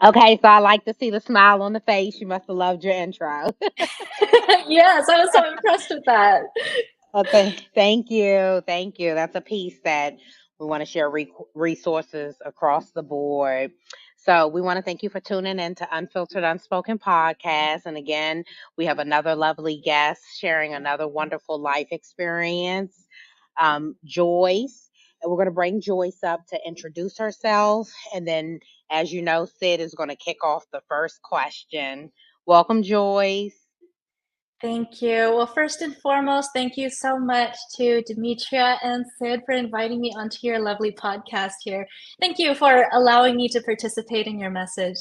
Okay, so I like to see the smile on the face. You must have loved your intro. Yes, I was so impressed with that. Thank you. Thank you. That's a piece that we want to share resources across the board. So we want to thank you for tuning in to Unfiltered Unspoken Podcast. And again, we have another lovely guest sharing another wonderful life experience, Joyce. And we're going to bring Joyce up to introduce herself. And then, as you know, Sid is going to kick off the first question. Welcome, Joyce. Thank you. Well, first and foremost, thank you so much to Demetria and Sid for inviting me onto your lovely podcast here. Thank you for allowing me to participate in your message.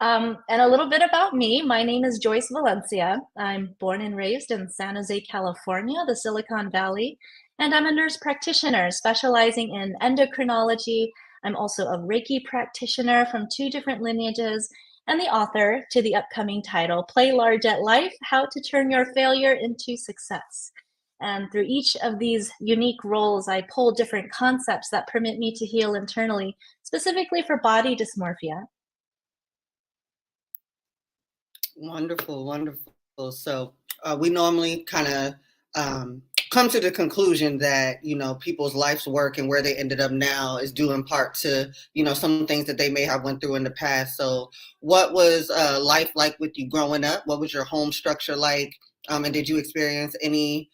And a little bit about me. My name is Joyce Valencia. I'm born and raised in San Jose, California, the Silicon Valley, and I'm a nurse practitioner specializing in endocrinology. I'm also a Reiki practitioner from two different lineages and the author to the upcoming title, Play Large at Life, How to Turn Your Failure into Success. And through each of these unique roles, I pull different concepts that permit me to heal internally, specifically for body dysmorphia. Wonderful, wonderful. So we normally kind of come to the conclusion that people's life's work and where they ended up now is due in part to some things that they may have went through in the past. So what was life like with you growing up? What was your home structure like? And did you experience anything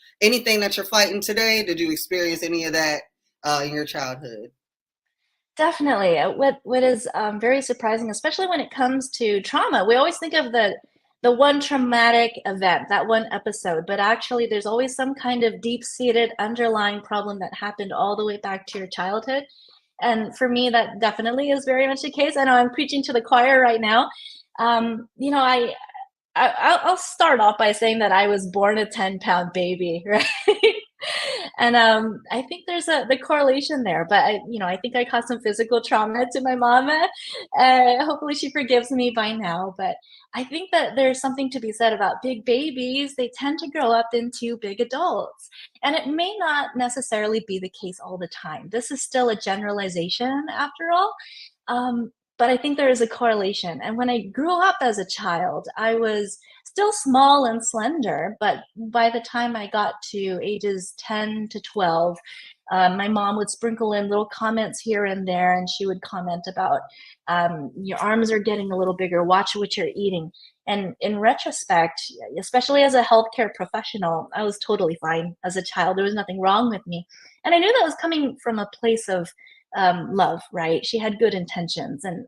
that you're fighting today? Did you experience any of that in your childhood? Definitely. What is very surprising, especially when it comes to trauma, we always think of the one traumatic event, that one episode, but actually there's always some kind of deep-seated underlying problem that happened all the way back to your childhood. And for me, that definitely is very much the case. I know I'm preaching to the choir right now. I'll start off by saying that I was born a 10-pound baby, right? And I think there's the correlation there, but I think I caused some physical trauma to my mama. Hopefully she forgives me by now, but I think that there's something to be said about big babies. They tend to grow up into big adults, and it may not necessarily be the case all the time. This is still a generalization after all. But I think there is a correlation. And when I grew up as a child, I was still small and slender, but by the time I got to ages 10 to 12, my mom would sprinkle in little comments here and there, and she would comment about, your arms are getting a little bigger, watch what you're eating. And in retrospect, especially as a healthcare professional, I was totally fine as a child. There was nothing wrong with me. And I knew that was coming from a place of love, right? She had good intentions. And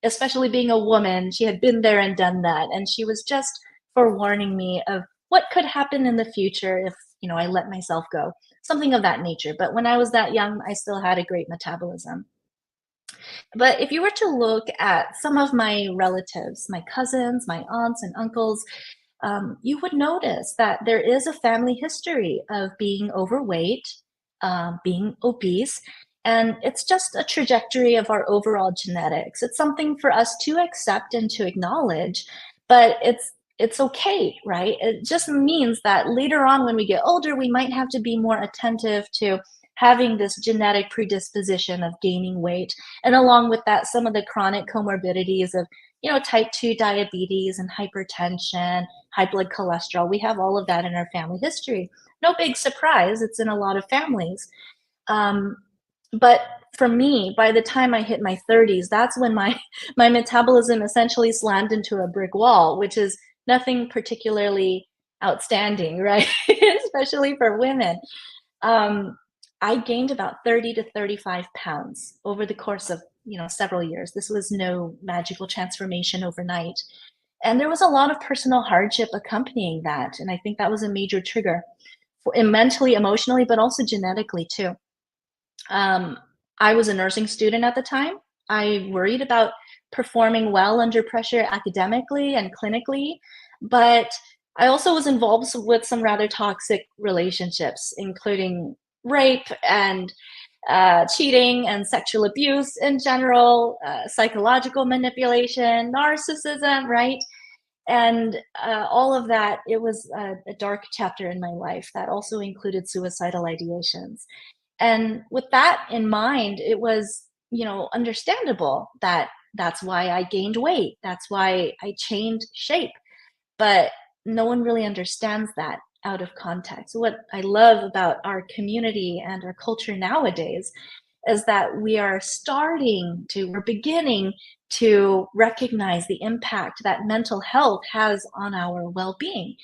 especially being a woman, she had been there and done that. And she was just forewarning me of what could happen in the future if, I let myself go, something of that nature. But when I was that young, I still had a great metabolism. But if you were to look at some of my relatives, my cousins, my aunts and uncles, you would notice that there is a family history of being overweight, being obese, and it's just a trajectory of our overall genetics. It's something for us to accept and to acknowledge, but it's okay, right? It just means that later on when we get older, we might have to be more attentive to having this genetic predisposition of gaining weight. And along with that, some of the chronic comorbidities of, type 2 diabetes and hypertension, high blood cholesterol. We have all of that in our family history. No big surprise, it's in a lot of families. But for me, by the time I hit my 30s, that's when my metabolism essentially slammed into a brick wall, which is nothing particularly outstanding, right? Especially for women. I gained about 30 to 35 pounds over the course of, several years. This was no magical transformation overnight. And there was a lot of personal hardship accompanying that. And I think that was a major trigger mentally, emotionally, but also genetically too. I was a nursing student at the time. I worried about performing well under pressure academically and clinically, but I also was involved with some rather toxic relationships, including rape and cheating and sexual abuse in general, psychological manipulation, narcissism, right? And all of that, it was a dark chapter in my life that also included suicidal ideations. And with that in mind, it was, understandable that That's why I gained weight. That's why I changed shape. But no one really understands that out of context. What I love about our community and our culture nowadays is that we're beginning to recognize the impact that mental health has on our well-being.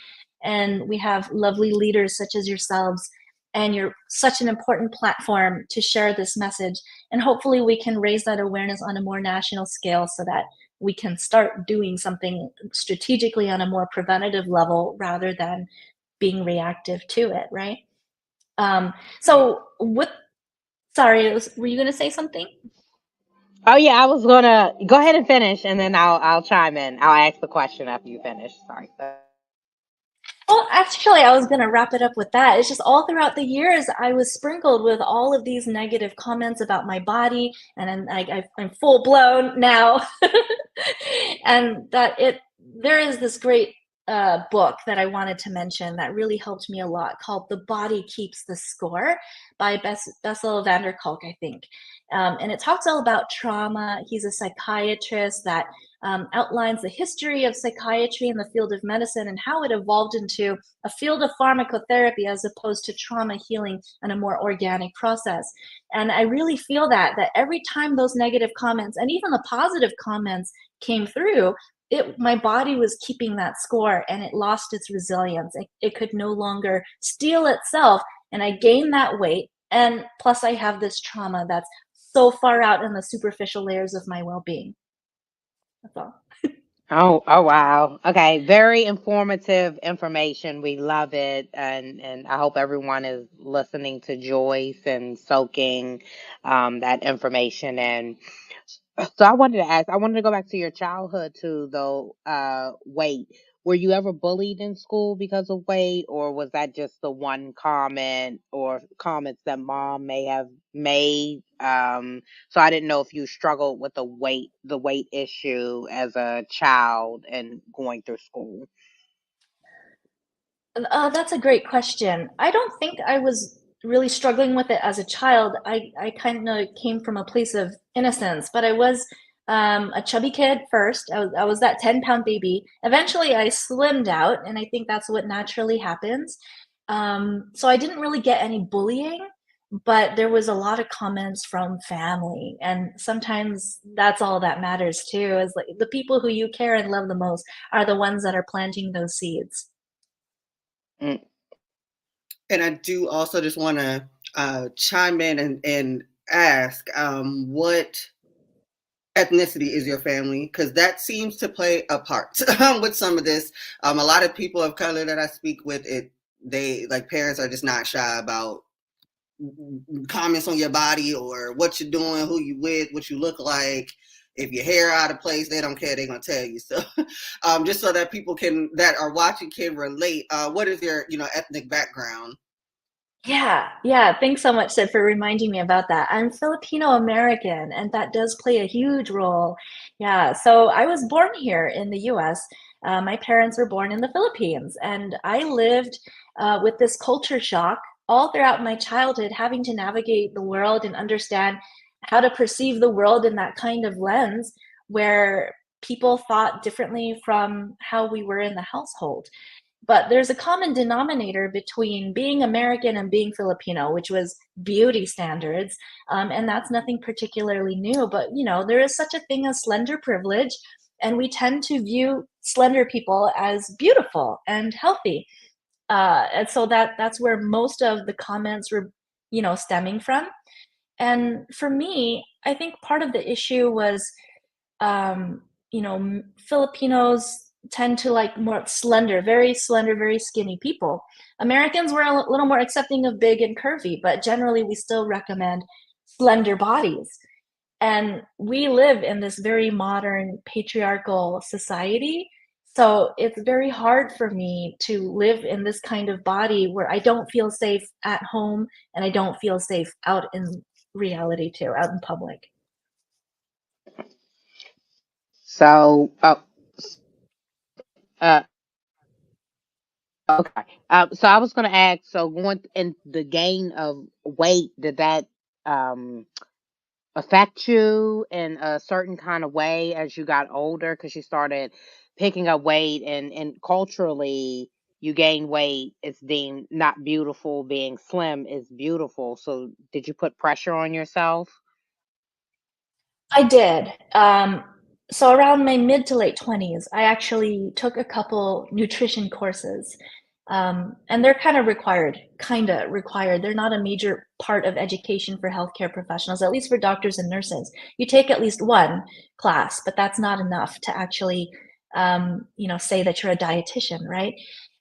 And we have lovely leaders such as yourselves, and you're such an important platform to share this message. And hopefully we can raise that awareness on a more national scale so that we can start doing something strategically on a more preventative level rather than being reactive to it, right? So with Sorry, were you gonna say something? Oh yeah, I was gonna go ahead and finish, and then I'll chime in. I'll ask the question after you finish. Sorry. Well, actually, I was gonna wrap it up with that. It's just all throughout the years, I was sprinkled with all of these negative comments about my body, and I'm full blown now. And that it there is this great book that I wanted to mention that really helped me a lot called "The Body Keeps the Score" by Bessel van der Kolk, I think. And it talks all about trauma. He's a psychiatrist that outlines the history of psychiatry in the field of medicine and how it evolved into a field of pharmacotherapy as opposed to trauma healing and a more organic process. And I really feel that every time those negative comments and even the positive comments came through, my body was keeping that score and it lost its resilience. It could no longer steel itself, and I gained that weight. And plus, I have this trauma that's so far out in the superficial layers of my well-being. That's all. Oh wow. Okay, very informative information. We love it, and I hope everyone is listening to Joyce and soaking that information in. So I wanted to ask, I wanted to go back to your childhood too, though. Weight. Were you ever bullied in school because of weight, or was that just the one comment or comments that mom may have made? So I didn't know if you struggled with the weight issue as a child and going through school. That's a great question. I don't think I was really struggling with it as a child. I kind of came from a place of innocence, but I was a chubby kid first. I was that 10-pound baby. Eventually, I slimmed out, and I think that's what naturally happens. So I didn't really get any bullying, but there was a lot of comments from family, and sometimes that's all that matters too. Is like the people who you care and love the most are the ones that are planting those seeds. Mm. And I do also just want to chime in and ask what ethnicity is your family? Because that seems to play a part with some of this. A lot of people of color that I speak with, they like parents are just not shy about comments on your body or what you're doing, who you with, what you look like. If your hair out of place, they don't care. They're gonna tell you. So, just so that people that are watching can relate. What is their ethnic background? Yeah, yeah. Thanks so much, Sid, for reminding me about that. I'm Filipino American, and that does play a huge role. Yeah, so I was born here in the US. My parents were born in the Philippines, and I lived with this culture shock all throughout my childhood, having to navigate the world and understand how to perceive the world in that kind of lens where people thought differently from how we were in the household. But there's a common denominator between being American and being Filipino, which was beauty standards. And that's nothing particularly new, but there is such a thing as slender privilege, and we tend to view slender people as beautiful and healthy. And so that's where most of the comments were, stemming from. And for me, I think part of the issue was Filipinos tend to like more slender, very skinny people. Americans were a little more accepting of big and curvy, but generally we still recommend slender bodies. And we live in this very modern patriarchal society. So it's very hard for me to live in this kind of body where I don't feel safe at home and I don't feel safe out in reality too, out in public. So, uh, okay. So I was going to ask. So going in the gain of weight, did that um affect you in a certain kind of way as you got older because you started picking up weight and culturally you gain weight, it's deemed not beautiful, being slim is beautiful. So did you put pressure on yourself? I did. So around my mid to late 20s, I actually took a couple nutrition courses. And they're kind of required. They're not a major part of education for healthcare professionals, at least for doctors and nurses. You take at least one class, but that's not enough to actually, say that you're a dietitian, right?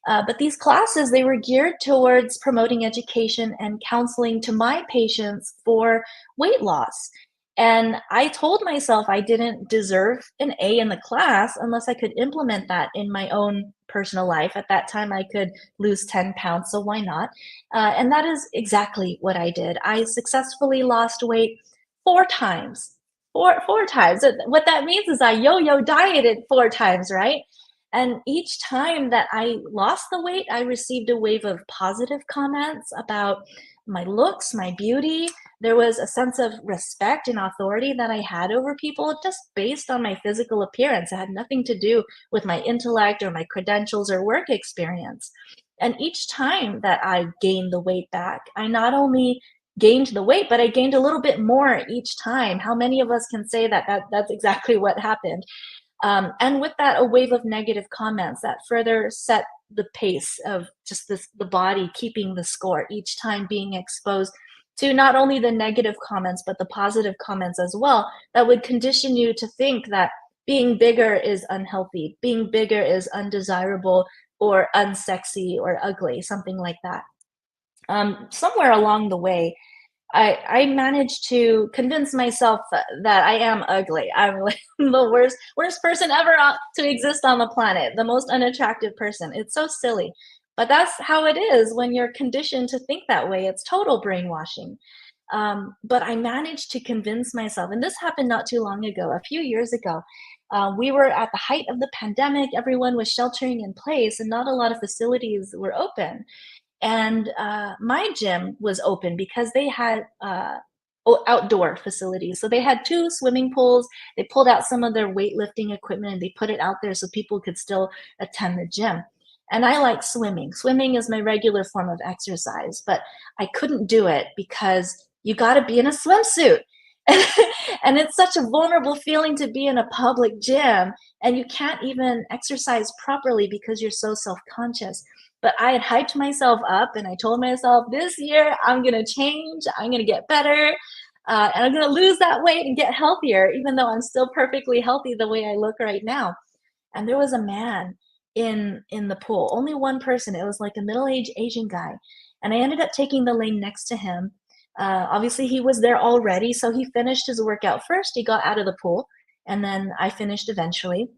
But these classes, they were geared towards promoting education and counseling to my patients for weight loss. And I told myself I didn't deserve an A in the class unless I could implement that in my own personal life. At that time, I could lose 10 pounds, so why not? And that is exactly what I did. I successfully lost weight 4 times. Four times. What that means is I yo-yo dieted 4 times, right? And each time that I lost the weight, I received a wave of positive comments about my looks, my beauty. There was a sense of respect and authority that I had over people just based on my physical appearance. It had nothing to do with my intellect or my credentials or work experience. And each time that I gained the weight back, I not only gained the weight, but I gained a little bit more each time. How many of us can say that, that's exactly what happened? And with that, a wave of negative comments that further set the pace of just the body keeping the score each time being exposed to not only the negative comments, but the positive comments as well, that would condition you to think that being bigger is unhealthy, being bigger is undesirable or unsexy or ugly, something like that. Somewhere along the way, I managed to convince myself that I am ugly. I'm like the worst person ever to exist on the planet, the most unattractive person. It's so silly, but that's how it is when you're conditioned to think that way. It's total brainwashing. But I managed to convince myself, and this happened not too long ago, a few years ago. We were at the height of the pandemic. Everyone was sheltering in place, and not a lot of facilities were open. And my gym was open because they had outdoor facilities. So they had 2 swimming pools. They pulled out some of their weightlifting equipment and they put it out there so people could still attend the gym. And I like swimming. Swimming is my regular form of exercise, but I couldn't do it because you got to be in a swimsuit. And it's such a vulnerable feeling to be in a public gym and you can't even exercise properly because you're so self-conscious. But I had hyped myself up and I told myself, this year I'm going to change, I'm going to get better, and I'm going to lose that weight and get healthier, even though I'm still perfectly healthy the way I look right now. And there was a man in the pool, only one person. It was like a middle-aged Asian guy. And I ended up taking the lane next to him. Obviously, he was there already, so he finished his workout first. He got out of the pool, and then I finished eventually.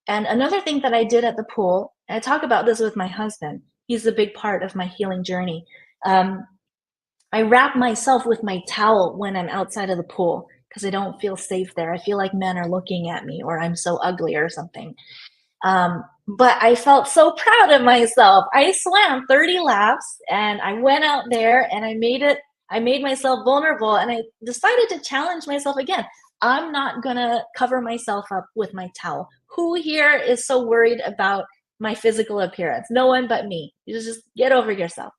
And another thing that I did at the pool, and I talk about this with my husband, he's a big part of my healing journey. I wrap myself with my towel when I'm outside of the pool because I don't feel safe there. I feel like men are looking at me or I'm so ugly or something. But I felt so proud of myself. I swam 30 laps and I went out there and I made myself vulnerable and I decided to challenge myself again. I'm not gonna cover myself up with my towel. Who here is so worried about my physical appearance? No one but me. You just get over yourself.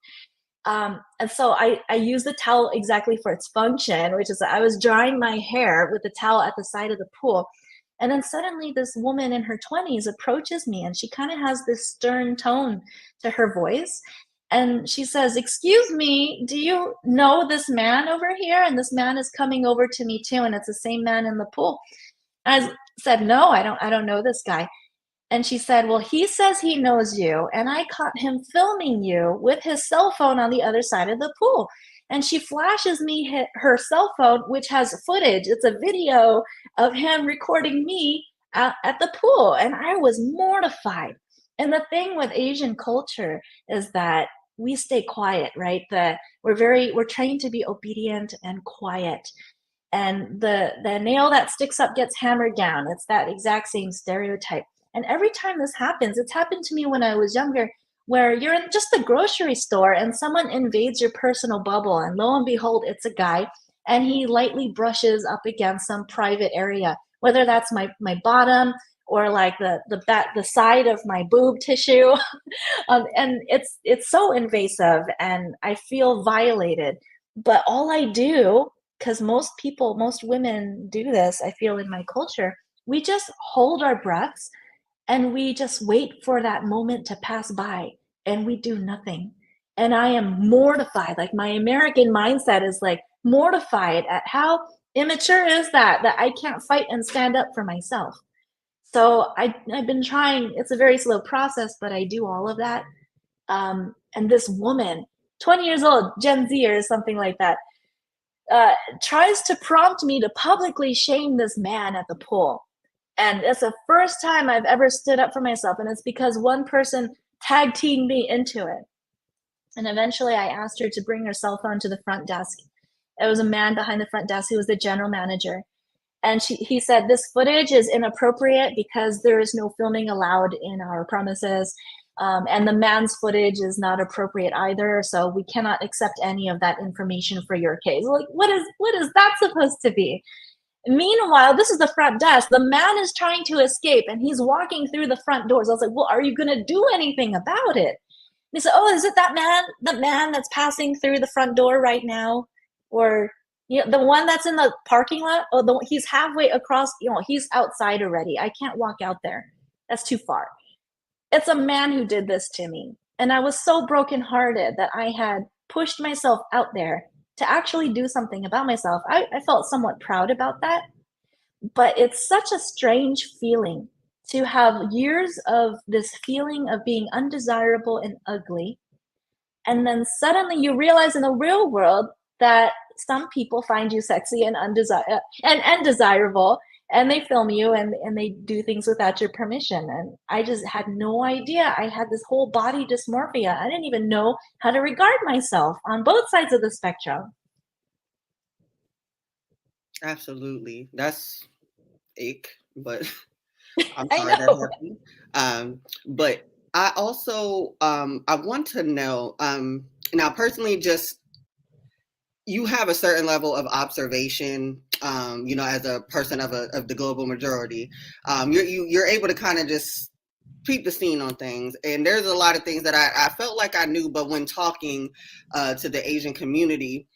And so I use the towel exactly for its function, which is that I was drying my hair with the towel at the side of the pool. And then suddenly this woman in her 20s approaches me and she kind of has this stern tone to her voice. And she says, "Excuse me, do you know this man over here?" And this man is coming over to me too. And it's the same man in the pool. I said, "No, I don't know this guy." And she said, "Well, he says he knows you, and I caught him filming you with his cell phone on the other side of the pool." And she flashes me her cell phone, which has footage. It's a video of him recording me at the pool. And I was mortified. And the thing with Asian culture is that we stay quiet, right? We're trained to be obedient and quiet. And the nail that sticks up gets hammered down. It's that exact same stereotype. And every time this happens, it's happened to me when I was younger, where you're in just the grocery store and someone invades your personal bubble, and lo and behold, it's a guy, and he lightly brushes up against some private area, whether that's my bottom or like the side of my boob tissue. And it's so invasive, and I feel violated. But all I do, because most women do this, I feel, in my culture, we just hold our breaths and we just wait for that moment to pass by, and we do nothing. And I am mortified. Like, my American mindset is like mortified at how immature is that I can't fight and stand up for myself. So I've been trying. It's a very slow process, but I do all of that. And this woman, 20 years old, Gen Z or something like that, tries to prompt me to publicly shame this man at the pool. And it's the first time I've ever stood up for myself, and it's because one person tag teamed me into it. And eventually I asked her to bring her cell phone to the front desk. It was a man behind the front desk who was the general manager. And he said, this footage is inappropriate because there is no filming allowed in our premises. And the man's footage is not appropriate either. So we cannot accept any of that information for your case. Like, what is that supposed to be? Meanwhile, this is the front desk. The man is trying to escape, and he's walking through the front doors. I was like, well, are you going to do anything about it? And he said, oh, is it that man that's passing through the front door right now? Or, the one that's in the parking lot? Oh, he's halfway across, he's outside already. I can't walk out there. That's too far. It's a man who did this to me. And I was so brokenhearted that I had pushed myself out there to actually do something about myself. I felt somewhat proud about that. But it's such a strange feeling to have years of this feeling of being undesirable and ugly. And then suddenly you realize in the real world that some people find you sexy and desirable, and they film you and they do things without your permission. And I just had no idea I had this whole body dysmorphia. I didn't even know how to regard myself on both sides of the spectrum. Absolutely. That's ick, but I'm sorry that happened. But I also I want to know, now personally, just you have a certain level of observation, as a person of the global majority. You're able to kind of just peep the scene on things. And there's a lot of things that I felt like I knew, but when talking to the Asian community,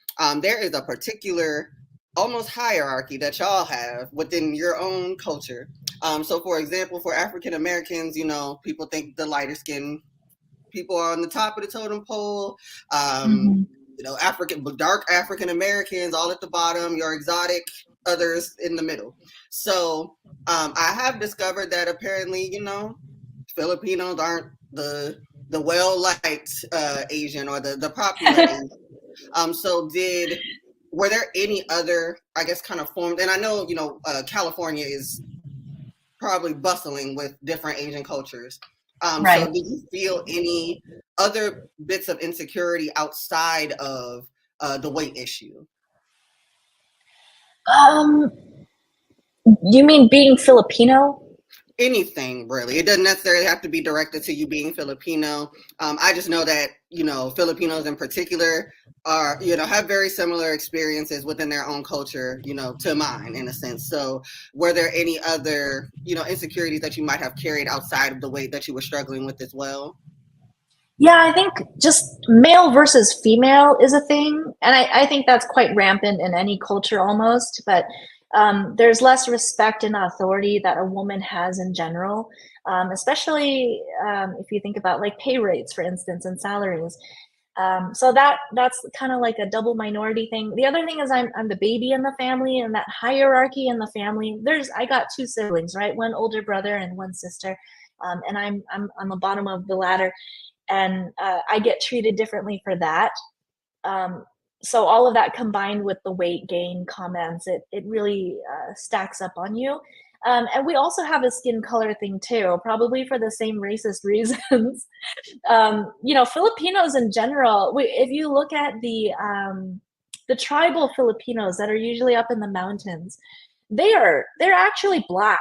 there is a particular almost hierarchy that y'all have within your own culture. So for example, for African Americans, people think the lighter skin people are on the top of the totem pole. Dark African Americans all at the bottom, your exotic others in the middle. So I have discovered that apparently, Filipinos aren't the well-liked Asian or the popular Asian. So were there any other, I guess, kind of formed, and I know, California is probably bustling with different Asian cultures. Right. So did you feel any other bits of insecurity outside of the weight issue? You mean being Filipino? Anything really. It doesn't necessarily have to be directed to you being Filipino. I just know that, Filipinos in particular are, have very similar experiences within their own culture, to mine in a sense. So were there any other, insecurities that you might have carried outside of the weight that you were struggling with as well? Yeah, I think just male versus female is a thing. And I think that's quite rampant in any culture almost. But there's less respect and authority that a woman has in general, especially if you think about like pay rates, for instance, and salaries. So that's kind of like a double minority thing. The other thing is I'm the baby in the family, and that hierarchy in the family. I got two siblings, right? One older brother and one sister, and I'm on the bottom of the ladder, and I get treated differently for that. So all of that combined with the weight gain comments, it really stacks up on you. And we also have a skin color thing too, probably for the same racist reasons. Filipinos in general, if you look at the tribal Filipinos that are usually up in the mountains, they're actually black.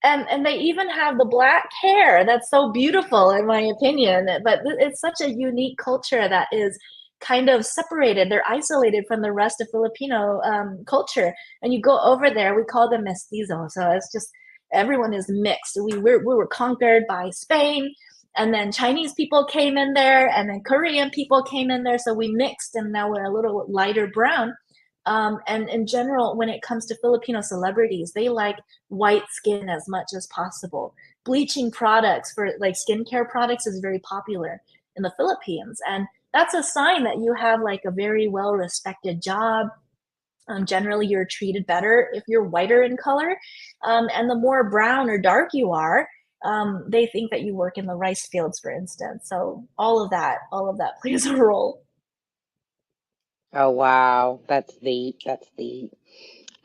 And they even have the black hair that's so beautiful, in my opinion. But it's such a unique culture that is kind of separated. They're isolated from the rest of Filipino culture. And you go over there, we call them mestizo. So it's just everyone is mixed. We were conquered by Spain, and then Chinese people came in there, and then Korean people came in there. So we mixed, and now we're a little lighter brown. And in general, when it comes to Filipino celebrities, they like white skin as much as possible. Bleaching products for like skincare products is very popular in the Philippines. And that's a sign that you have like a very well respected job. Generally, you're treated better if you're whiter in color. And the more brown or dark you are, they think that you work in the rice fields, for instance. So all of that plays a role. Oh wow, that's deep. That's deep.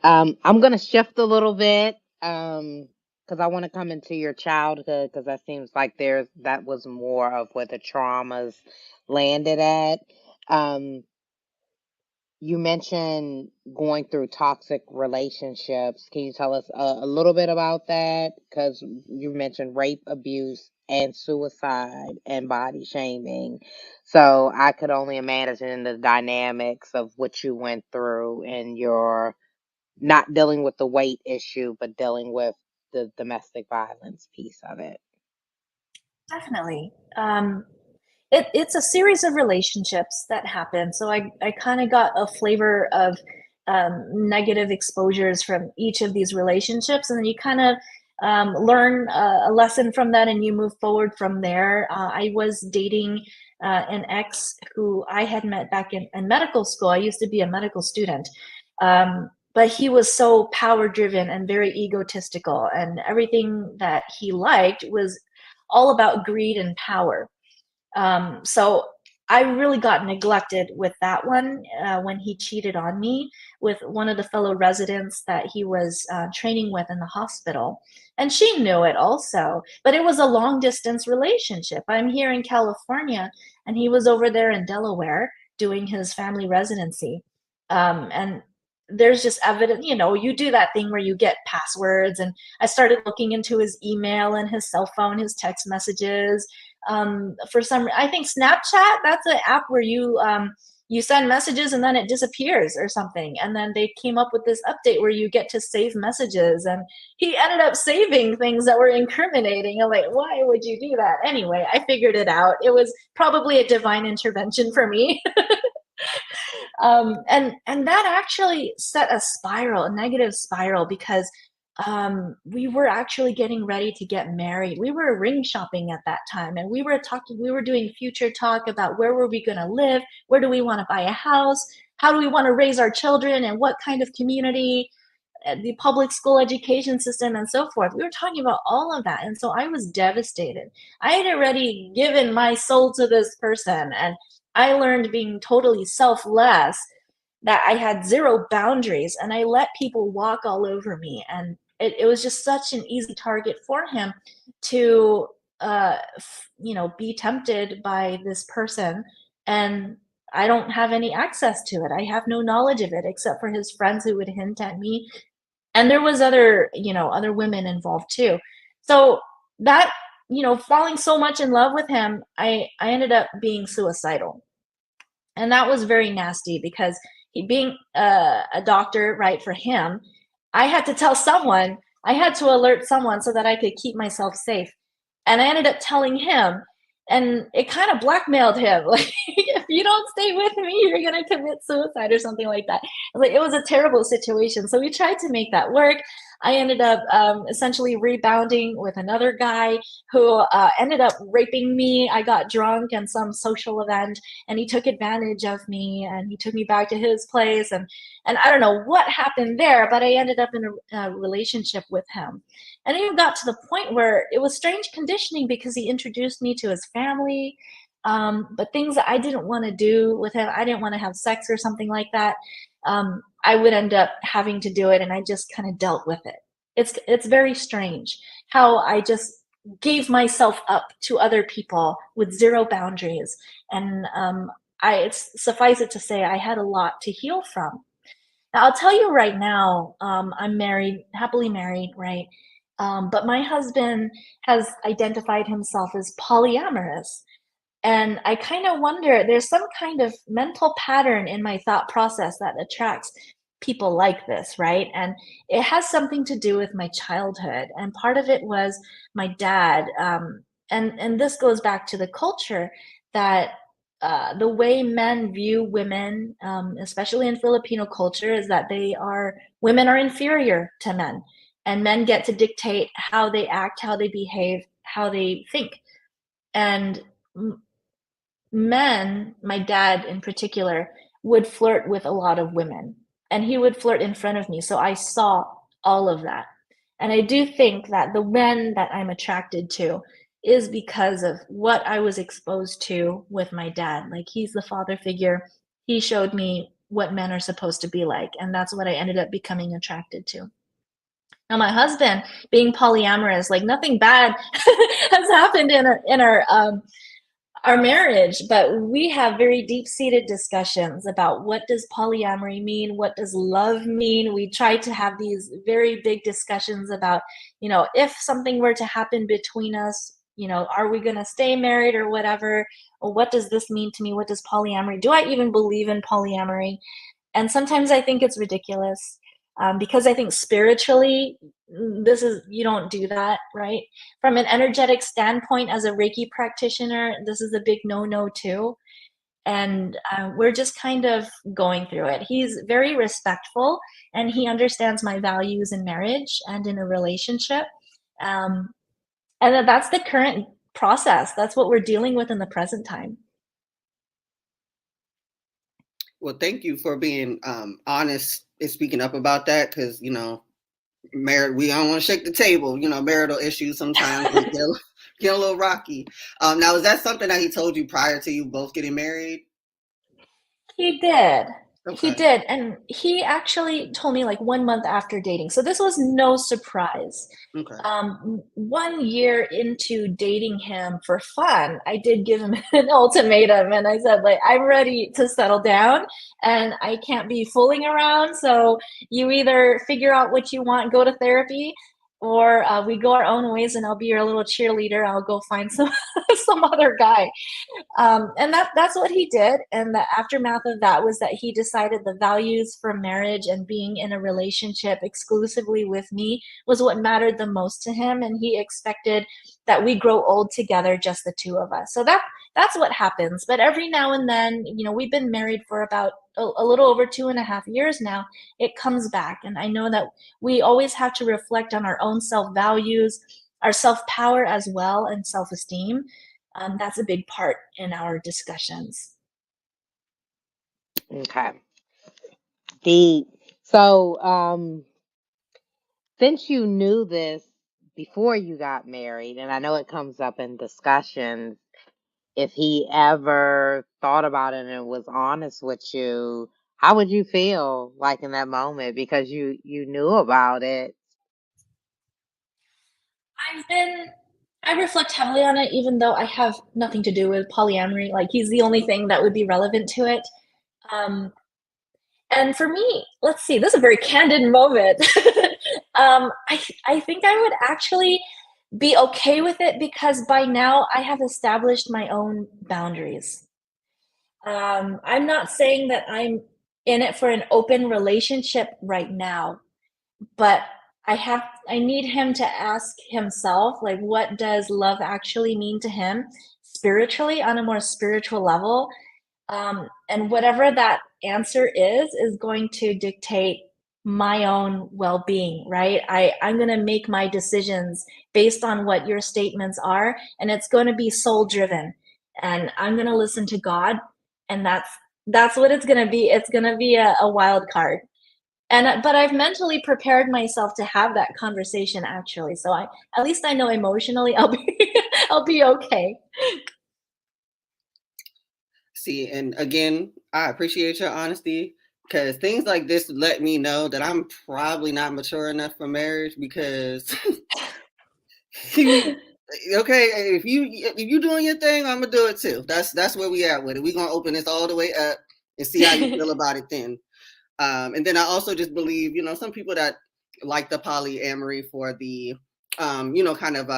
I'm gonna shift a little bit, because I want to come into your childhood, because that seems like that was more of where the traumas landed at. Um, you mentioned going through toxic relationships. Can you tell us a little bit about that? Because you mentioned rape, abuse, and suicide and body shaming. So I could only imagine the dynamics of what you went through and your not dealing with the weight issue, but dealing with the domestic violence piece of it. Definitely. It's a series of relationships that happen. So I kind of got a flavor of negative exposures from each of these relationships, and then you kind of learn a lesson from that, and you move forward from there. I was dating an ex who I had met back in medical school. I used to be a medical student. But he was so power driven and very egotistical, and everything that he liked was all about greed and power. So I really got neglected with that one when he cheated on me with one of the fellow residents that he was training with in the hospital. And she knew it also, but it was a long distance relationship. I'm here in California, and he was over there in Delaware doing his family residency. And there's just evidence, you do that thing where you get passwords, and I started looking into his email and his cell phone, his text messages. I think Snapchat, that's an app where you send messages and then it disappears or something, and then they came up with this update where you get to save messages, and he ended up saving things that were incriminating. I'm like, why would you do that? Anyway, I figured it out. It was probably a divine intervention for me. And that actually set a negative spiral, because we were actually getting ready to get married. We were ring shopping at that time, and we were doing future talk about where were we going to live, where do we want to buy a house, how do we want to raise our children, and what kind of community, the public school education system, and so forth. We were talking about all of that, and so I was devastated. I had already given my soul to this person, and I learned being totally selfless, that I had zero boundaries, and I let people walk all over me. And it was just such an easy target for him to, be tempted by this person. And I don't have any access to it. I have no knowledge of it except for his friends who would hint at me. And there was other women involved too. So that, falling so much in love with him, I ended up being suicidal. And that was very nasty, because he being a doctor, right, for him, I had to tell someone, I had to alert someone so that I could keep myself safe. And I ended up telling him, and it kind of blackmailed him. Like, if you don't stay with me, you're going to commit suicide or something like that. It was a terrible situation. So we tried to make that work. I ended up essentially rebounding with another guy who ended up raping me. I got drunk in some social event, and he took advantage of me, and he took me back to his place. And I don't know what happened there, but I ended up in a relationship with him. And it even got to the point where it was strange conditioning, because he introduced me to his family. But things that I didn't want to do with him, I didn't want to have sex or something like that. I would end up having to do it, and I just kind of dealt with it. It's very strange how I just gave myself up to other people with zero boundaries. And suffice it to say, I had a lot to heal from. Now, I'll tell you right now, I'm married, happily married, right? But my husband has identified himself as polyamorous. And I kind of wonder, there's some kind of mental pattern in my thought process that attracts people like this, right? And it has something to do with my childhood. And part of it was my dad. And this goes back to the culture that the way men view women, especially in Filipino culture, is that women are inferior to men, and men get to dictate how they act, how they behave, how they think. And men, my dad in particular, would flirt with a lot of women, and he would flirt in front of me. So I saw all of that. And I do think that the men that I'm attracted to is because of what I was exposed to with my dad. Like, he's the father figure. He showed me what men are supposed to be like, and that's what I ended up becoming attracted to. Now, my husband, being polyamorous, like, nothing bad has happened in our marriage, but we have very deep-seated discussions about what does polyamory mean, what does love mean. We try to have these very big discussions about, if something were to happen between us, are we going to stay married or whatever? Or what does this mean to me? What does polyamory? Do I even believe in polyamory? And sometimes I think it's ridiculous, because I think spiritually, you don't do that, right? From an energetic standpoint, as a Reiki practitioner, this is a big no-no too. And we're just kind of going through it. He's very respectful, and he understands my values in marriage and in a relationship. And that's the current process. That's what we're dealing with in the present time. Well, thank you for being honest and speaking up about that, because, we don't want to shake the table. Marital issues sometimes get a little rocky. Now, is that something that he told you prior to you both getting married? He did. Okay. He did. And he actually told me like 1 month after dating. So this was no surprise. Okay. 1 year into dating him for fun, I did give him an ultimatum, and I said, like, I'm ready to settle down and I can't be fooling around. So you either figure out what you want, go to therapy, or we go our own ways, and I'll be your little cheerleader. I'll go find some other guy. And that's what he did. And the aftermath of that was that he decided the values for marriage and being in a relationship exclusively with me was what mattered the most to him. And he expected that we grow old together, just the two of us. So that's what happens. But every now and then, we've been married for about a little over 2.5 years now. It comes back. And I know that we always have to reflect on our own self-values, our self-power as well, and self-esteem. That's a big part in our discussions. Okay. So, since you knew this before you got married, and I know it comes up in discussions, if he ever thought about it and was honest with you, how would you feel like in that moment? Because you knew about it. I reflect heavily on it, even though I have nothing to do with polyamory. Like, he's the only thing that would be relevant to it. And for me, let's see, this is a very candid moment. I think I would actually be okay with it, because by now I have established my own boundaries. I'm not saying that I'm in it for an open relationship right now, but I need him to ask himself, like, what does love actually mean to him spiritually, on a more spiritual level? And whatever that answer is going to dictate my own well-being, right? I'm going to make my decisions based on what your statements are, and it's going to be soul driven, and I'm going to listen to God, and that's what it's going to be. It's going to be a wild card. But I've mentally prepared myself to have that conversation, actually. So at least I know emotionally I'll be okay. See, and again, I appreciate your honesty, because things like this let me know that I'm probably not mature enough for marriage, because okay, if you doing your thing, I'm gonna do it too. That's where we at with it. We're gonna open this all the way up and see how you feel about it then. And then I also just believe, some people that like the polyamory for the kind of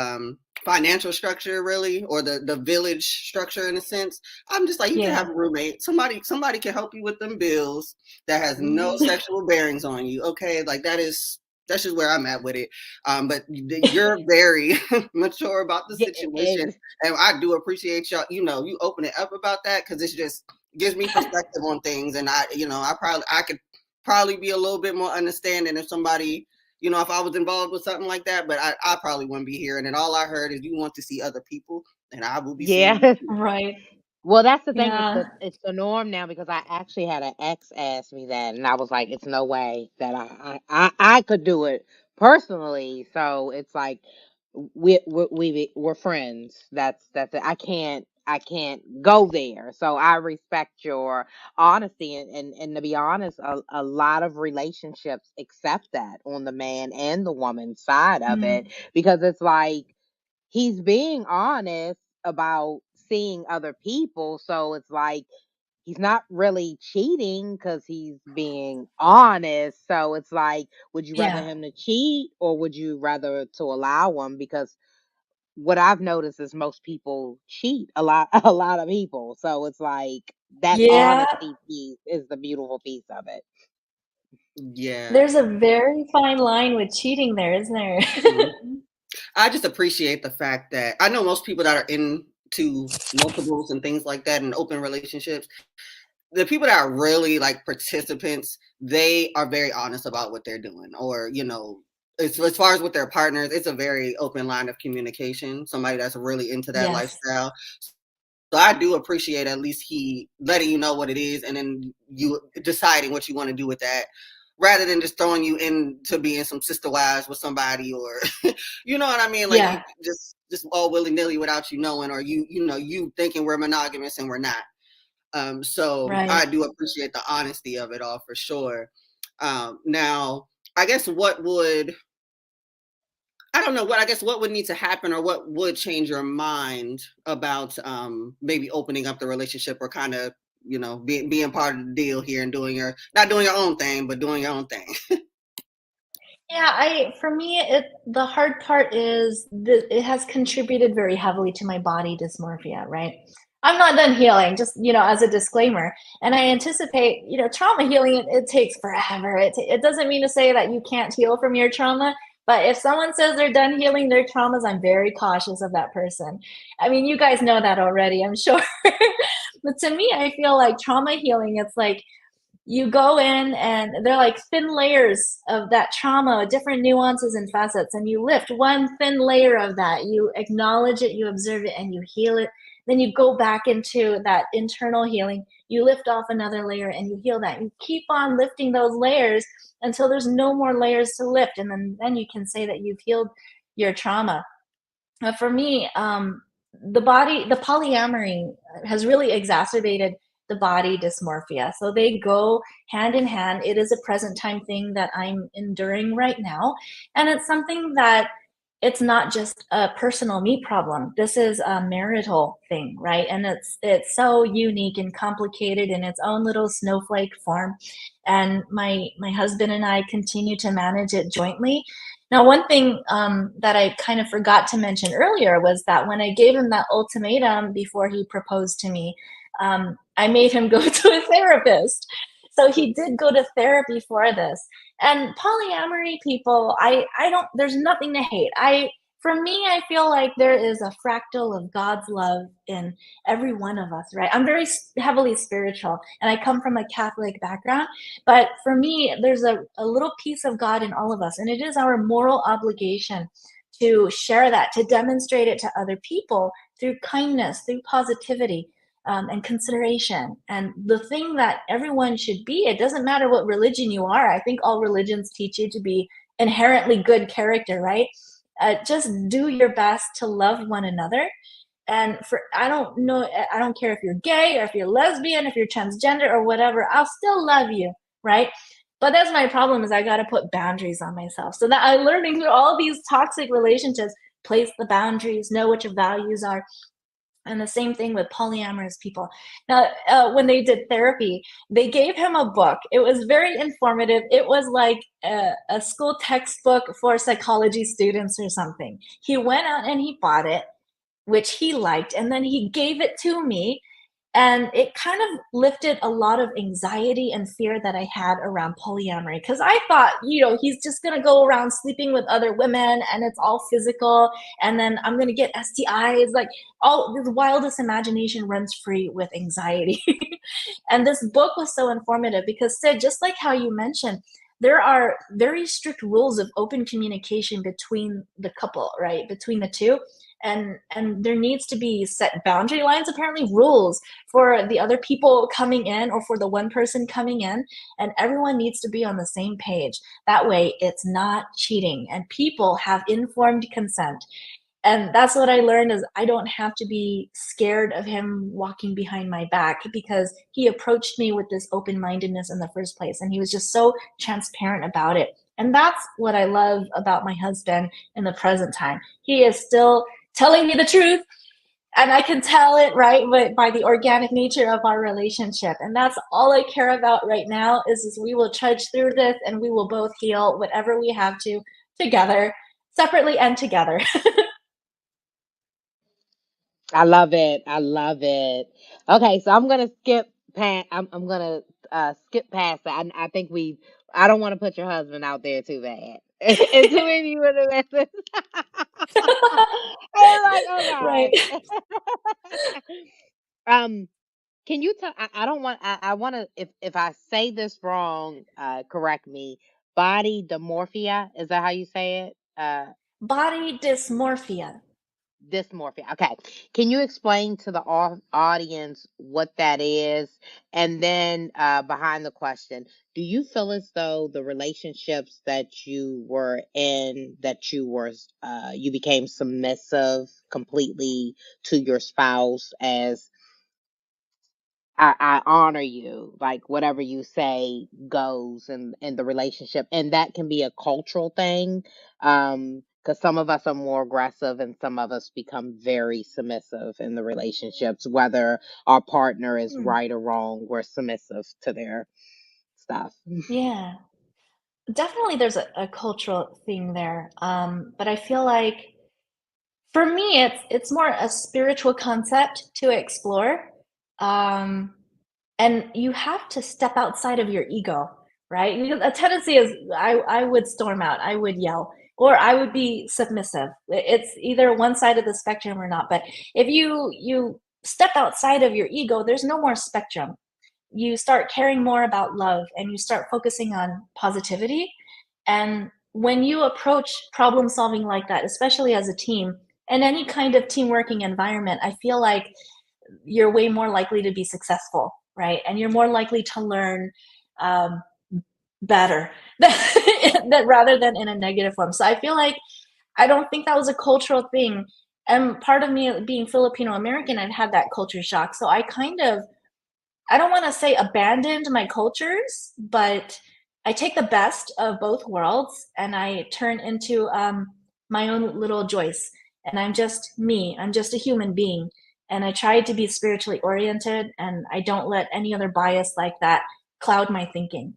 financial structure really, or the village structure in a sense. I'm just like, you can Yeah. have a roommate. Somebody can help you with them bills that has no Mhm. sexual bearings on you. Okay, like that's just where I'm at with it. But you're very mature about the Yeah, situation, and I do appreciate y'all. You open it up about that, because it's just gives me perspective on things, and I could probably be a little bit more understanding if somebody, if I was involved with something like that, but I probably wouldn't be here. And then all I heard is you want to see other people, and I will be seeing yeah. you. Right. Well, that's the thing. Yeah. It's the norm now, because I actually had an ex ask me that, and I was like, it's no way that I could do it personally. So it's like we're friends. That's it. I can't go there. So I respect your honesty, and to be honest, a lot of relationships accept that on the man and the woman side of it, Mm. because it's like he's being honest about seeing other people. So it's like he's not really cheating because he's being honest. So it's like, would you rather Yeah. him to cheat, or would you rather to allow him? Because what I've noticed is most people cheat a lot, a lot of people. So it's like that Yeah. honesty piece is the beautiful piece of it. Yeah. There's a very fine line with cheating there, isn't there? Mhm. I just appreciate the fact that I know most people that are into multiples and things like that and open relationships, the people that are really like participants, they are very honest about what they're doing, or as far as with their partners, it's a very open line of communication. Somebody that's really into that Yes. lifestyle. So I do appreciate at least he letting you know what it is, and then you deciding what you want to do with that, rather than just throwing you into being some sister wives with somebody, or you know what I mean, like you Yeah. just all willy nilly without you knowing, or you thinking we're monogamous and we're not. So I Right. do appreciate the honesty of it all for sure. Now, I guess what would I don't know what I guess what would need to happen, or what would change your mind about maybe opening up the relationship, or kind of being part of the deal here and doing your not doing your own thing, but doing your own thing. Yeah, I for me the hard part is that it has contributed very heavily to my body dysmorphia, right? I'm not done healing, just as a disclaimer. And I anticipate, trauma healing, it takes forever. It doesn't mean to say that you can't heal from your trauma, but if someone says they're done healing their traumas, I'm very cautious of that person. I mean, you guys know that already, I'm sure. But to me, I feel like trauma healing, it's like you go in and they're like thin layers of that trauma, different nuances and facets, and you lift one thin layer of that. You acknowledge it, you observe it, and you heal it. Then you go back into that internal healing. You lift off another layer and you heal that. You keep on lifting those layers until there's no more layers to lift, and then you can say that you've healed your trauma. For me, the polyamory has really exacerbated the body dysmorphia. So they go hand in hand. It is a present time thing that I'm enduring right now. And it's something that it's not just a personal me problem. This is a marital thing, right? And it's so unique and complicated in its own little snowflake form. And my husband and I continue to manage it jointly. Now, one thing that I kind of forgot to mention earlier was that when I gave him that ultimatum before he proposed to me, I made him go to a therapist. So he did go to therapy for this. And polyamory people, I don't, there's nothing to hate. For me, I feel like there is a fractal of God's love in every one of us, right? I'm very heavily spiritual, and I come from a Catholic background. But for me, there's a little piece of God in all of us, and it is our moral obligation to share that, to demonstrate it to other people through kindness, through positivity, and consideration. And the thing that everyone should be, it doesn't matter what religion you are. I think all religions teach you to be inherently good character, right? Just do your best to love one another. And I don't know, I don't care if you're gay or if you're lesbian, if you're transgender or whatever, I'll still love you, right? But that's my problem, is I got to put boundaries on myself. So that I'm learning through all these toxic relationships, place the boundaries, know what your values are. And the same thing with polyamorous people. Now, when they did therapy, they gave him a book. It was very informative. It was like a school textbook for psychology students or something. He went out and he bought it, which he liked, and then he gave it to me. And it kind of lifted a lot of anxiety and fear that I had around polyamory. Because I thought, he's just going to go around sleeping with other women and it's all physical. And then I'm going to get STIs. Like, all the wildest imagination runs free with anxiety. And this book was so informative because, Sid, just like how you mentioned, there are very strict rules of open communication between the couple, right? Between the two. And there needs to be set boundary lines, apparently rules for the other people coming in or for the one person coming in, and everyone needs to be on the same page. That way it's not cheating and people have informed consent. And that's what I learned, is I don't have to be scared of him walking behind my back, because he approached me with this open-mindedness in the first place, and he was just so transparent about it. And that's what I love about my husband in the present time. He is still telling me the truth, and I can tell it, right, but by the organic nature of our relationship. And that's all I care about right now, is we will trudge through this and we will both heal whatever we have to together, separately and together. I love it. I love it. Okay, so I'm gonna skip past. I'm gonna skip past that. I think I don't want to put your husband out there too bad. It's too many with the message. I'm like, Right. oh God. um, can you tell? I don't want. I want to. If I say this wrong, correct me. Body dysmorphia, is that how you say it? Body dysmorphia. Dysmorphia. Okay. Can you explain to the audience what that is? And then behind the question, do you feel as though the relationships that you were in, that you became submissive completely to your spouse, as I honor you, like whatever you say goes in the relationship, and that can be a cultural thing, because some of us are more aggressive and some of us become very submissive in the relationships, whether our partner is right or wrong, we're submissive to their stuff. Yeah, definitely there's a cultural thing there. But I feel like for me, it's more a spiritual concept to explore. Um, and you have to step outside of your ego, right? Because a tendency is I would storm out, I would yell, or I would be submissive. It's either one side of the spectrum or not. But if you step outside of your ego, there's no more spectrum. You start caring more about love and you start focusing on positivity. And when you approach problem solving like that, especially as a team, in any kind of team working environment, I feel like you're way more likely to be successful, right? And you're more likely to learn um, better that rather than in a negative form. So I feel like I don't think that was a cultural thing. And part of me being Filipino American, I've had that culture shock. So I don't want to say abandoned my cultures, but I take the best of both worlds and I turn into my own little Joyce. And I'm just me. I'm just a human being. And I try to be spiritually oriented, and I don't let any other bias like that cloud my thinking.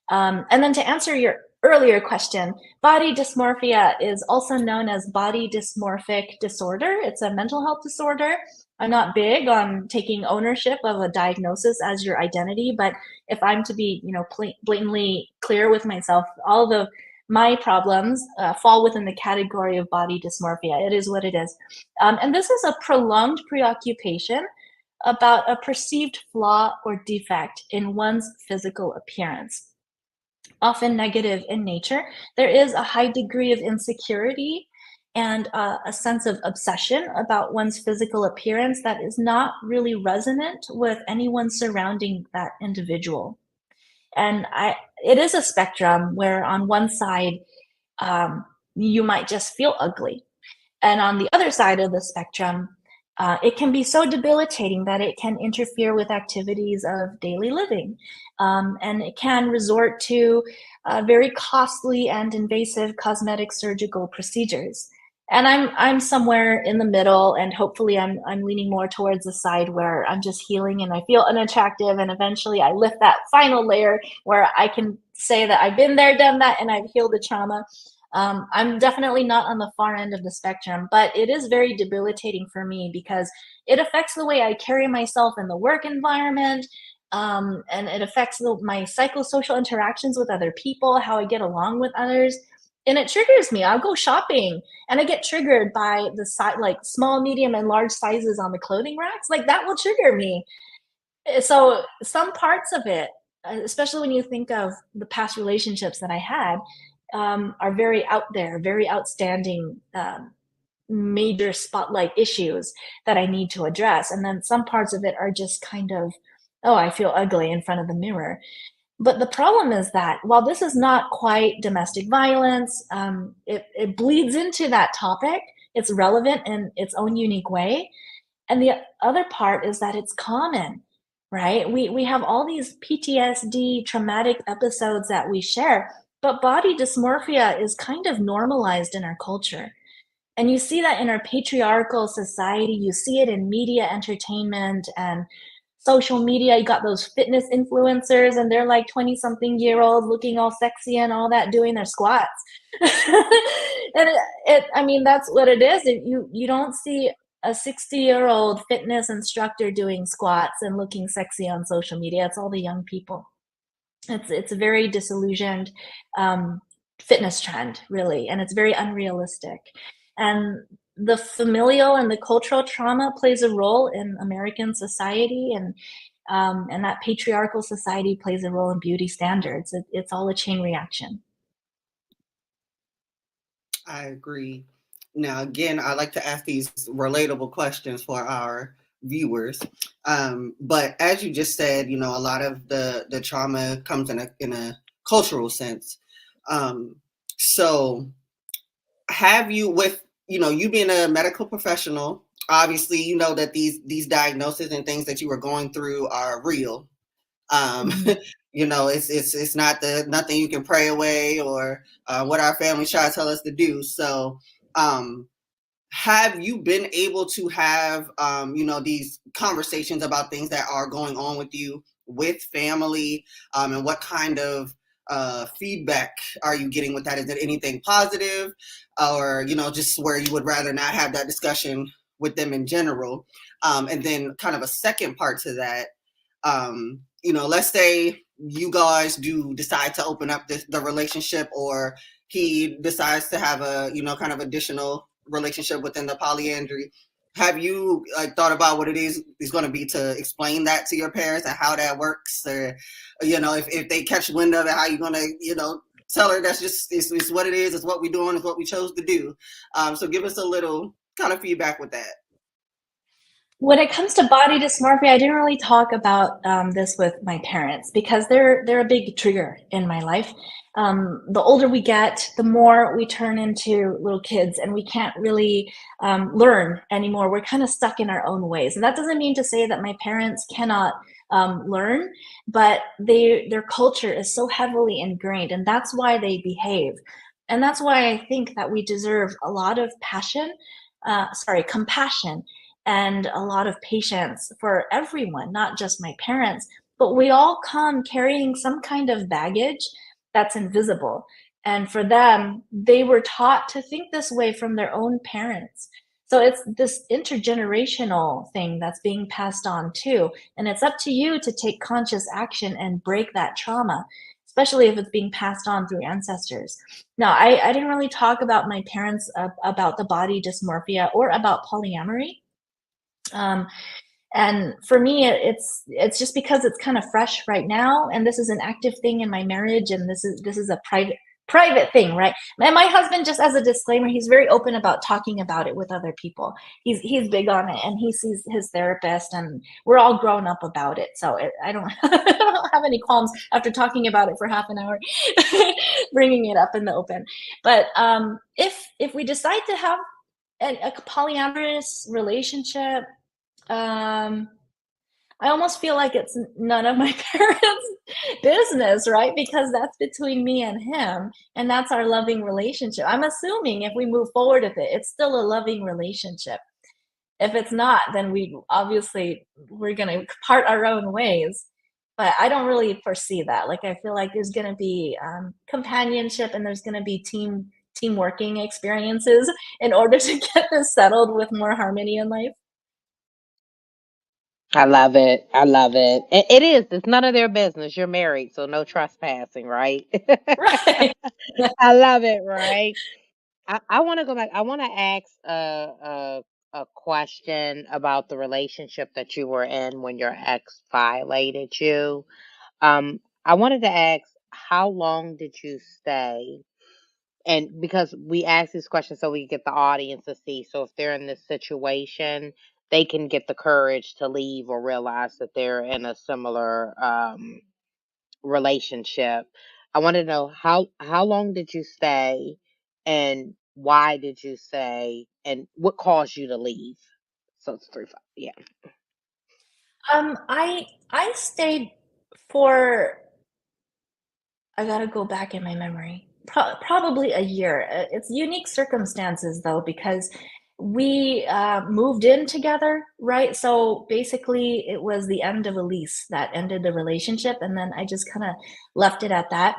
And then to answer your earlier question, body dysmorphia is also known as body dysmorphic disorder. It's a mental health disorder. I'm not big on taking ownership of a diagnosis as your identity, but if I'm to be, blatantly clear with myself, all of my problems fall within the category of body dysmorphia. It is what it is. And this is a prolonged preoccupation about a perceived flaw or defect in one's physical appearance, often negative in nature. There is a high degree of insecurity and a sense of obsession about one's physical appearance that is not really resonant with anyone surrounding that individual. And it is a spectrum where on one side, you might just feel ugly. And on the other side of the spectrum, it can be so debilitating that it can interfere with activities of daily living. And it can resort to very costly and invasive cosmetic surgical procedures. And I'm somewhere in the middle, and hopefully I'm leaning more towards the side where I'm just healing and I feel unattractive, and eventually I lift that final layer where I can say that I've been there, done that, and I've healed the trauma. I'm definitely not on the far end of the spectrum, but it is very debilitating for me because it affects the way I carry myself in the work environment. And it affects my psychosocial interactions with other people, how I get along with others. And it triggers me. I'll go shopping and I get triggered by the size, like small, medium, and large sizes on the clothing racks. Like that will trigger me. So some parts of it, especially when you think of the past relationships that I had, are very out there, very outstanding, major spotlight issues that I need to address. And then some parts of it are just kind of, oh, I feel ugly in front of the mirror. But the problem is that while this is not quite domestic violence, it bleeds into that topic. It's relevant in its own unique way. And the other part is that it's common, right? We have all these PTSD traumatic episodes that we share, but body dysmorphia is kind of normalized in our culture. And you see that in our patriarchal society. You see it in media, entertainment, and social media. You got those fitness influencers, and they're like 20-something-year-olds looking all sexy and all that, doing their squats. And I mean, that's what it is. You don't see a 60-year-old fitness instructor doing squats and looking sexy on social media. It's all the young people. It's a very disillusioned fitness trend, really, and it's very unrealistic. And the familial and the cultural trauma plays a role in American society, and that patriarchal society plays a role in beauty standards. It's all a chain reaction. I agree. Now, again, I like to ask these relatable questions for our viewers. But as you just said, a lot of the trauma comes in a cultural sense. So have you, with, you being a medical professional, obviously, you know that these diagnoses and things that you were going through are real. It's not nothing you can pray away or what our family try to tell us to do. So, have you been able to have, these conversations about things that are going on with you with family, and what kind of feedback are you getting with that? Is it anything positive, or, just where you would rather not have that discussion with them in general? And then kind of a second part to that, let's say you guys do decide to open up the relationship, or he decides to have a, kind of additional relationship within the polyandry. Have you thought about what it is going to be to explain that to your parents and how that works? Or, if they catch wind of it, how you're going to, tell her that's just, it's what it is, it's what we're doing, it's what we chose to do. So give us a little kind of feedback with that. When it comes to body dysmorphia, I didn't really talk about this with my parents because they're a big trigger in my life. The older we get, the more we turn into little kids, and we can't really learn anymore. We're kind of stuck in our own ways. And that doesn't mean to say that my parents cannot learn, but their culture is so heavily ingrained, and that's why they behave. And that's why I think that we deserve a lot of compassion, and a lot of patience for everyone, not just my parents. But we all come carrying some kind of baggage that's invisible. And for them, they were taught to think this way from their own parents. So it's this intergenerational thing that's being passed on too. And it's up to you to take conscious action and break that trauma, especially if it's being passed on through ancestors. Now, I didn't really talk about my parents about the body dysmorphia or about polyamory. And for me, it's just because it's kind of fresh right now, and this is an active thing in my marriage, and this is a private thing, right? And my husband, just as a disclaimer, he's very open about talking about it with other people. He's big on it, and he sees his therapist, and we're all grown up about it. So I don't have any qualms after talking about it for half an hour, bringing it up in the open. But if we decide to have a polyamorous relationship, I almost feel like it's none of my parents' business, right? Because that's between me and him, and that's our loving relationship. I'm assuming if we move forward with it, it's still a loving relationship. If it's not, then we're gonna part our own ways. But I don't really foresee that. Like, I feel like there's gonna be companionship, and there's gonna be team working experiences in order to get this settled with more harmony in life. I love it. I love it. It is. It's none of their business. You're married, so no trespassing, right? Right. I love it, right? I want to go back. I want to ask a question about the relationship that you were in when your ex violated you. I wanted to ask, how long did you stay? And because we ask these questions so we get the audience to see. So if they're in this situation, they can get the courage to leave or realize that they're in a similar relationship. I want to know how long did you stay, and why did you stay, and what caused you to leave? So it's 3 5. Yeah. I stayed for I gotta go back in my memory. Probably a year. It's unique circumstances though, because we moved in together, right? So basically, it was the end of a lease that ended the relationship, and then I just kind of left it at that.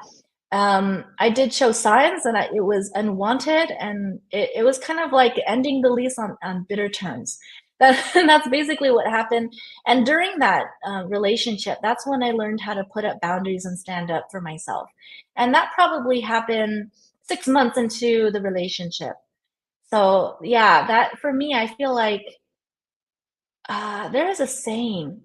I did show signs that it was unwanted, and it was kind of like ending the lease on bitter terms. That's basically what happened. And during that relationship, that's when I learned how to put up boundaries and stand up for myself. And that probably happened 6 months into the relationship. So, yeah, that for me, I feel like there is a saying.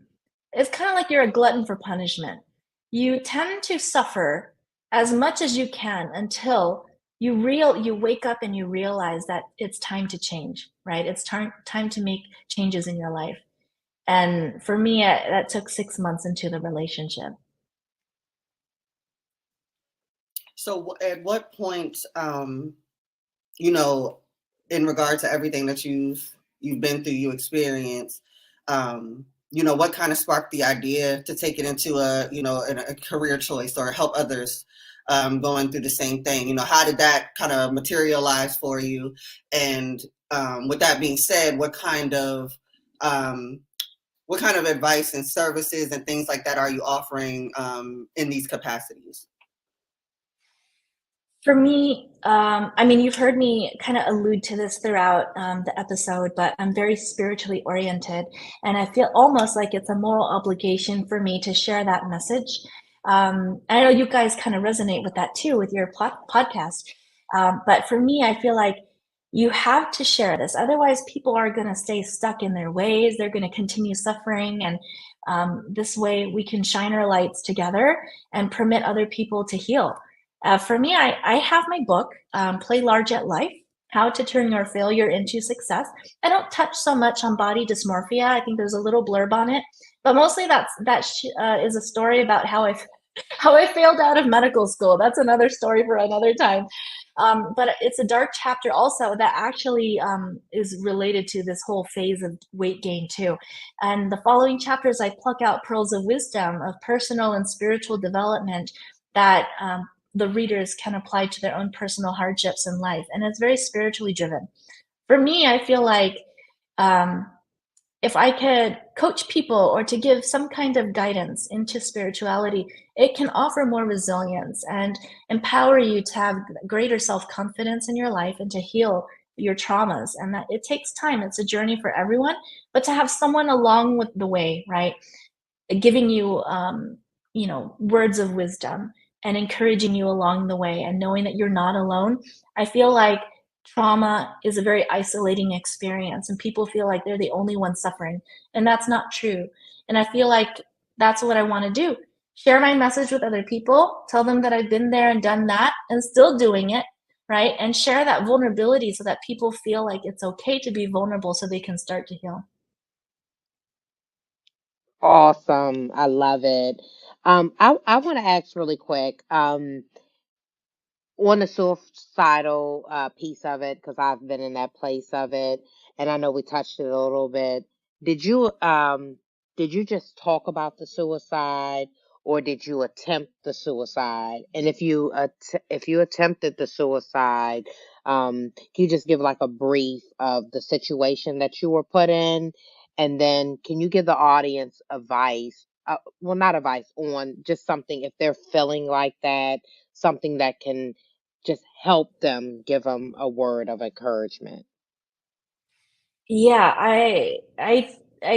It's kind of like you're a glutton for punishment. You tend to suffer as much as you can until you wake up and you realize that it's time to change, right? It's time to make changes in your life. And for me, that took 6 months into the relationship. So at what point, you know, in regard to everything that you've been through, you experienced, what kind of sparked the idea to take it into a career choice or help others going through the same thing? How did that kind of materialize for you? And with that being said, what kind of advice and services and things like that are you offering in these capacities? For me, I mean, you've heard me kind of allude to this throughout the episode, but I'm very spiritually oriented, and I feel almost like it's a moral obligation for me to share that message. I know you guys kind of resonate with that too with your podcast, but for me, I feel like you have to share this. Otherwise, people are going to stay stuck in their ways. They're going to continue suffering, and this way, we can shine our lights together and permit other people to heal. For me, I have my book, Play Large at Life, How to Turn Your Failure into Success. I don't touch so much on body dysmorphia. I think there's a little blurb on it, but mostly is a story about how I failed out of medical school. That's another story for another time. But it's a dark chapter also that actually is related to this whole phase of weight gain too. And the following chapters, I pluck out pearls of wisdom of personal and spiritual development that the readers can apply to their own personal hardships in life. And it's very spiritually driven. For me, I feel like um, if I could coach people or to give some kind of guidance into spirituality, it can offer more resilience and empower you to have greater self-confidence in your life and to heal your traumas. And that it takes time. It's a journey for everyone, but to have someone along with the way, right? Giving you, words of wisdom and encouraging you along the way and knowing that you're not alone. I feel like trauma is a very isolating experience and people feel like they're the only one suffering, and that's not true. And I feel like that's what I want to do. Share my message with other people, tell them that I've been there and done that and still doing it, right? And share that vulnerability so that people feel like it's okay to be vulnerable so they can start to heal. Awesome. I love it. I want to ask really quick, on the suicidal piece of it, because I've been in that place of it, and I know we touched it a little bit. Did you did you just talk about the suicide, or did you attempt the suicide? And if you attempted the suicide, can you just give like a brief of the situation that you were put in, and then can you give the audience advice? Well, not advice on just something if they're feeling like that, something that can just help them, give them a word of encouragement. Yeah, I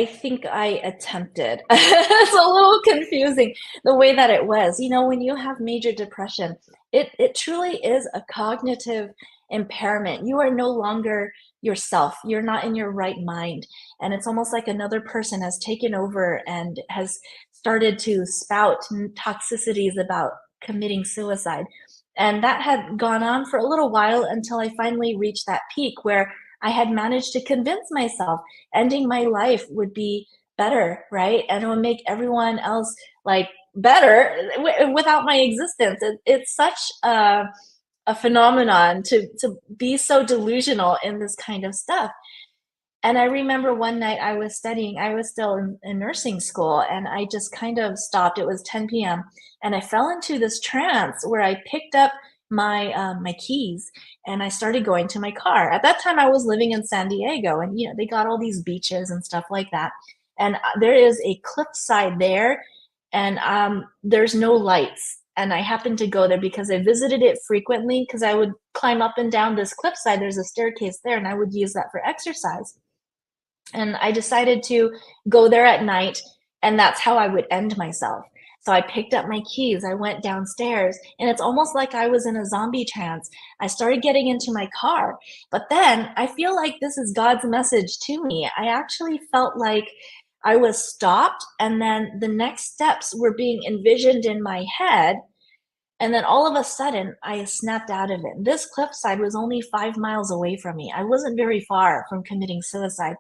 think I attempted. It's a little confusing the way that it was. You know, when you have major depression, it truly is a cognitive impairment. You are no longer yourself. You're not in your right mind. And it's almost like another person has taken over and has started to spout toxicities about committing suicide. And that had gone on for a little while until I finally reached that peak where I had managed to convince myself ending my life would be better, right? And it would make everyone else like better without my existence. It's such a phenomenon to be so delusional in this kind of stuff. And I remember one night I was studying, I was still in nursing school, and I just kind of stopped. It was 10 p.m. and I fell into this trance where I picked up my keys and I started going to my car. At that time, I was living in San Diego, and you know they got all these beaches and stuff like that. And there is a cliffside there, and there's no lights. And I happened to go there because I visited it frequently because I would climb up and down this cliffside. There's a staircase there, and I would use that for exercise. And I decided to go there at night, and that's how I would end myself. So I picked up my keys, I went downstairs, and it's almost like I was in a zombie trance. I started getting into my car, but then I feel like this is God's message to me. I actually felt like I was stopped, and then the next steps were being envisioned in my head. And then all of a sudden, I snapped out of it. This cliffside was only 5 miles away from me. I wasn't very far from committing suicide.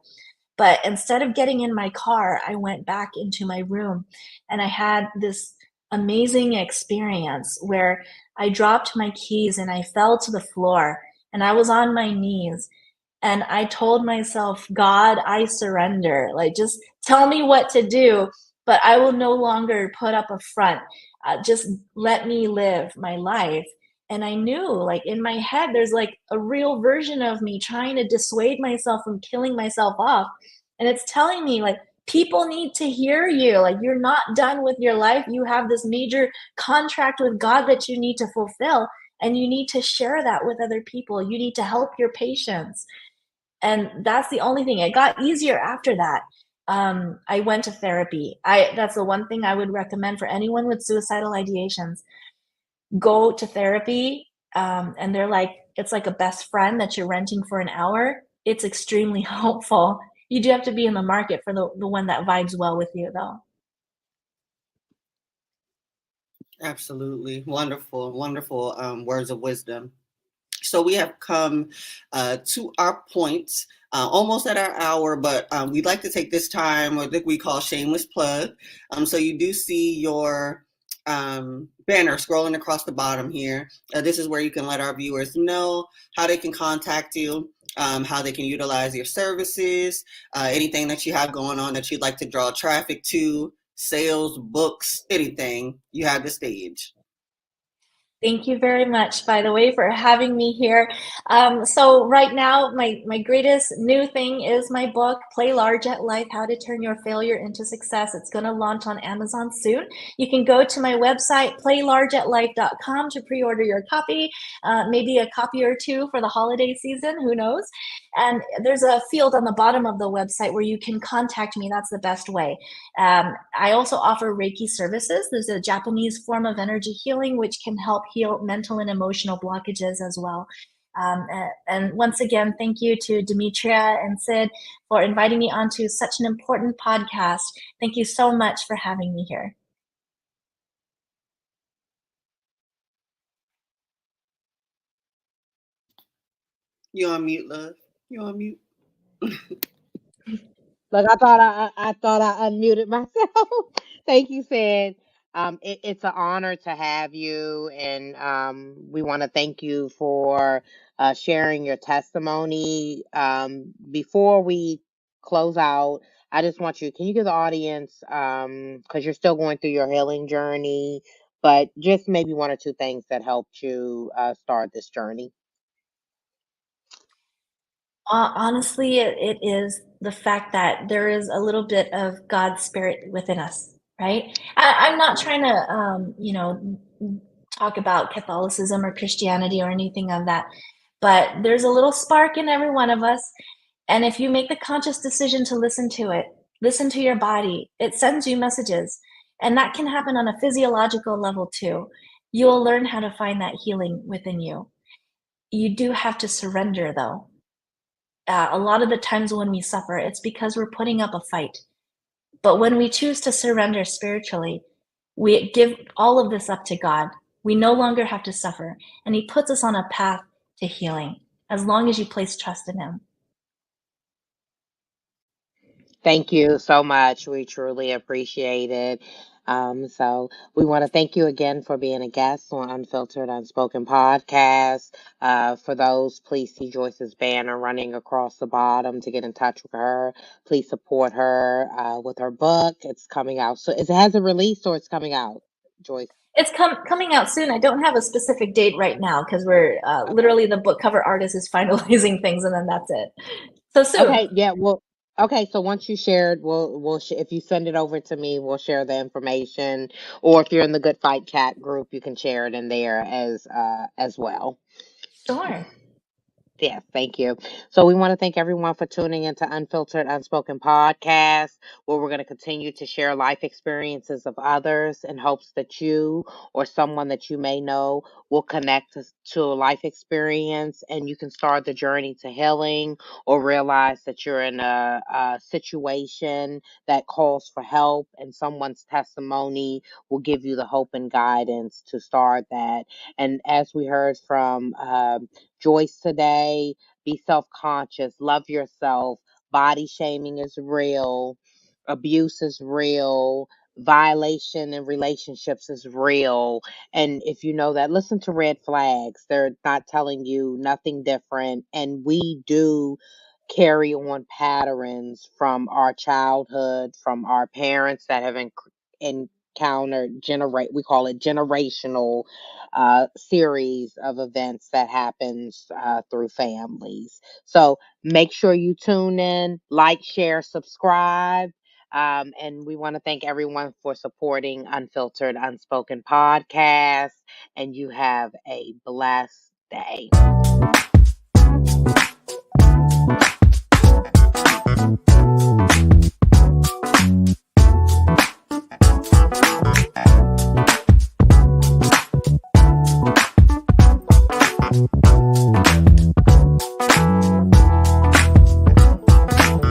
But instead of getting in my car, I went back into my room and I had this amazing experience where I dropped my keys and I fell to the floor and I was on my knees and I told myself, God, I surrender. Like, just tell me what to do, but I will no longer put up a front. Just let me live my life. And I knew, like, in my head, there's like a real version of me trying to dissuade myself from killing myself off. And it's telling me, like, people need to hear you. Like, you're not done with your life. You have this major contract with God that you need to fulfill. And you need to share that with other people. You need to help your patients. And that's the only thing. It got easier after that. I went to therapy. That's the one thing I would recommend for anyone with suicidal ideations. Go to therapy, and they're like, it's like a best friend that you're renting for an hour. It's extremely helpful. You do have to be in the market for the one that vibes well with you, though. Absolutely. Wonderful, wonderful words of wisdom. So we have come to our point, almost at our hour, but we'd like to take this time, or what we call shameless plug. So you do see your banner scrolling across the bottom here. This is where you can let our viewers know how they can contact you, how they can utilize your services, anything that you have going on that you'd like to draw traffic to, sales, books, anything. You have the stage. Thank you very much, by the way, for having me here. So right now, my greatest new thing is my book, Play Large at Life, How to Turn Your Failure into Success. It's going to launch on Amazon soon. You can go to my website, playlargeatlife.com, to pre-order your copy, maybe a copy or two for the holiday season, who knows? And there's a field on the bottom of the website where you can contact me. That's the best way. I also offer Reiki services. There's a Japanese form of energy healing, which can help heal mental and emotional blockages as well. And once again, thank you to Demetria and Sid for inviting me onto such an important podcast. Thank you so much for having me here. You on mute, love. You on mute. Look, I thought I unmuted myself. Thank you, Sid. It's an honor to have you, and we want to thank you for sharing your testimony. Before we close out, I just want you, can you give the audience, because you're still going through your healing journey, but just maybe one or two things that helped you start this journey? Honestly, it is the fact that there is a little bit of God's spirit within us, right? I'm not trying to, talk about Catholicism or Christianity or anything of that, but there's a little spark in every one of us. And if you make the conscious decision to listen to it, listen to your body, it sends you messages. And that can happen on a physiological level too. You'll learn how to find that healing within you. You do have to surrender, though. A lot of the times when we suffer, it's because we're putting up a fight. But when we choose to surrender spiritually, we give all of this up to God. We no longer have to suffer, and He puts us on a path to healing as long as you place trust in Him. Thank you so much. We truly appreciate it. So we want to thank you again for being a guest on Unfiltered Unspoken Podcast. For those, please see Joyce's banner running across the bottom to get in touch with her. Please support her with her book. It's coming out. So it has a release or it's coming out, Joyce? It's coming out soon. I don't have a specific date right now because we're literally the book cover artist is finalizing things, and then that's it. So soon. Okay, yeah, well, okay, so once you shared, if you send it over to me, we'll share the information, or if you're in the Good Fight chat group, you can share it in there as well. Sure. Yes, thank you. So we want to thank everyone for tuning into Unfiltered Unspoken Podcast, where we're going to continue to share life experiences of others in hopes that you or someone that you may know will connect to a life experience and you can start the journey to healing or realize that you're in a situation that calls for help and someone's testimony will give you the hope and guidance to start that. And as we heard from Joyce today, be self conscious, love yourself. Body shaming is real, abuse is real, violation in relationships is real. And if you know that, listen to red flags. They're not telling you nothing different. And we do carry on patterns from our childhood, from our parents that have encountered we call it generational series of events that happens through families. So make sure you tune in, like, share, subscribe. And we want to thank everyone for supporting Unfiltered Unspoken Podcast. And you have a blessed day.